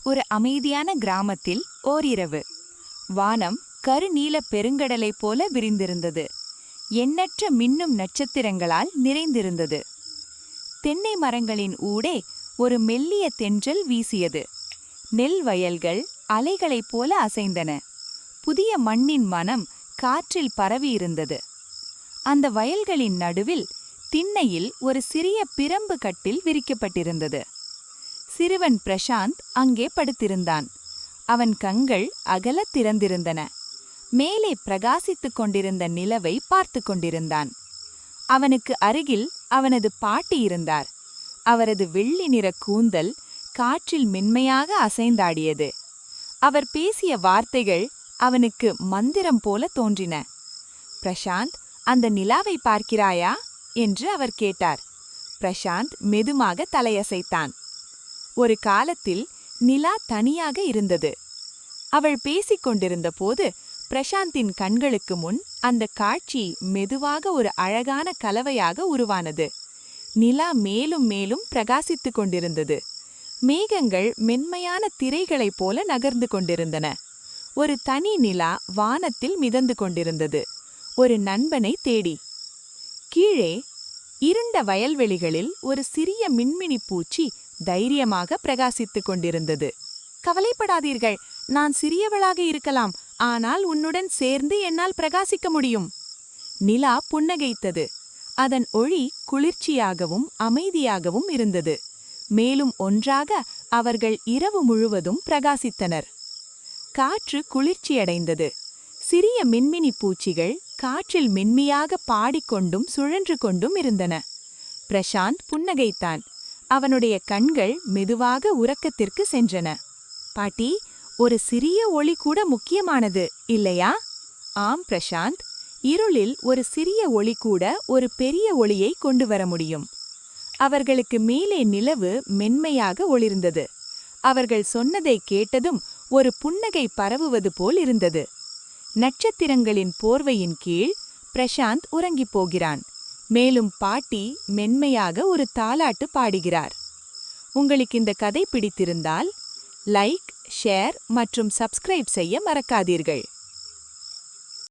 ஒரு அமைதியான கிராமத்தில் ஓரிரவு. வானம் கருநீல பெருங்கடலை போல விரிந்திருந்தது. எண்ணற்ற மின்னும் நட்சத்திரங்களால் நிறைந்திருந்தது. தென்னை மரங்களின் ஊடே ஒரு மெல்லிய தென்றல் வீசியது. நெல் வயல்கள் அலைகளைப் போல அசைந்தன. புதிய மண்ணின் மனம் காற்றில் பரவியிருந்தது. அந்த வயல்களின் நடுவில் திண்ணையில் ஒரு சிறிய பிரம்பு கட்டில் விரிக்கப்பட்டிருந்தது. சிறுவன் பிரசாந்த் அங்கே படுத்திருந்தான். அவன் கண்கள் அகலத் திறந்திருந்தன. மேலே பிரகாசித்துக் கொண்டிருந்த நிலவை பார்த்து கொண்டிருந்தான். அவனுக்கு அருகில் அவனது பாட்டி இருந்தார். அவரது வெள்ளி நிற கூந்தல் காற்றில் மென்மையாக அசைந்தாடியது. அவர் பேசிய வார்த்தைகள் அவனுக்கு மந்திரம் போல தோன்றின. பிரசாந்த், அந்த நிலாவை பார்க்கிறாயா என்று அவர் கேட்டார். பிரசாந்த் மெதுமாக தலையசைத்தான். ஒரு காலத்தில் நிலா தனியாக இருந்தது. அவள் பேசிக் கொண்டிருந்த போது பிரசாந்தின் கண்களுக்கு முன் அந்த காட்சி மெதுவாக ஒரு அழகான கலவையாக உருவானது. நிலா மேலும் மேலும் பிரகாசித்துக் கொண்டிருந்தது. மேகங்கள் மென்மையான திரைகளைப் போல நகர்ந்து கொண்டிருந்தன. ஒரு தனி நிலா வானத்தில் மிதந்து கொண்டிருந்தது, ஒரு நண்பனை தேடி. கீழே இருண்ட வயல்வெளிகளில் ஒரு சிறிய மின்மினி பூச்சி தைரியமாக பிரகாசித்துக் கொண்டிருந்தது. கவலைப்படாதீர்கள், நான் சிறியவளாக இருக்கலாம், ஆனால் உன்னுடன் சேர்ந்து என்னால் பிரகாசிக்க முடியும். நிலா புன்னகைத்தது. அதன் ஒளி குளிர்ச்சியாகவும் அமைதியாகவும் இருந்தது. மேலும் ஒன்றாக அவர்கள் இரவு முழுவதும் பிரகாசித்தனர். காற்று குளிர்ச்சியடைந்தது. சிறிய மின்மினி பூச்சிகள் காற்றில் மென்மையாக பாடிக்கொண்டும் சுழன்று கொண்டும் இருந்தன. பிரசாந்த் புன்னகைத்தான். அவனுடைய கண்கள் மெதுவாக உறக்கத்திற்கு சென்றன. பாட்டி, ஒரு சிறிய ஒளி கூட முக்கியமானது, இல்லையா? ஆம் பிரசாந்த், இருளில் ஒரு சிறிய ஒளி கூட ஒரு பெரிய ஒளியை கொண்டு வர முடியும். அவர்களுக்கு மேலே நிலவு மென்மையாக ஒளிர்ந்தது. அவர்கள் சொன்னதை கேட்டதும் ஒரு புன்னகை பரவுவது போல் இருந்தது. நட்சத்திரங்களின் போர்வையின் கீழ் பிரசாந்த் உறங்கிப் போகிறான். மேலும் பாட்டி மென்மையாக ஒரு தாலாட்டு பாடுகிறார். உங்களுக்கு இந்த கதை பிடித்திருந்தால் லைக், ஷேர் மற்றும் சப்ஸ்கிரைப் செய்ய மறக்காதீர்கள்.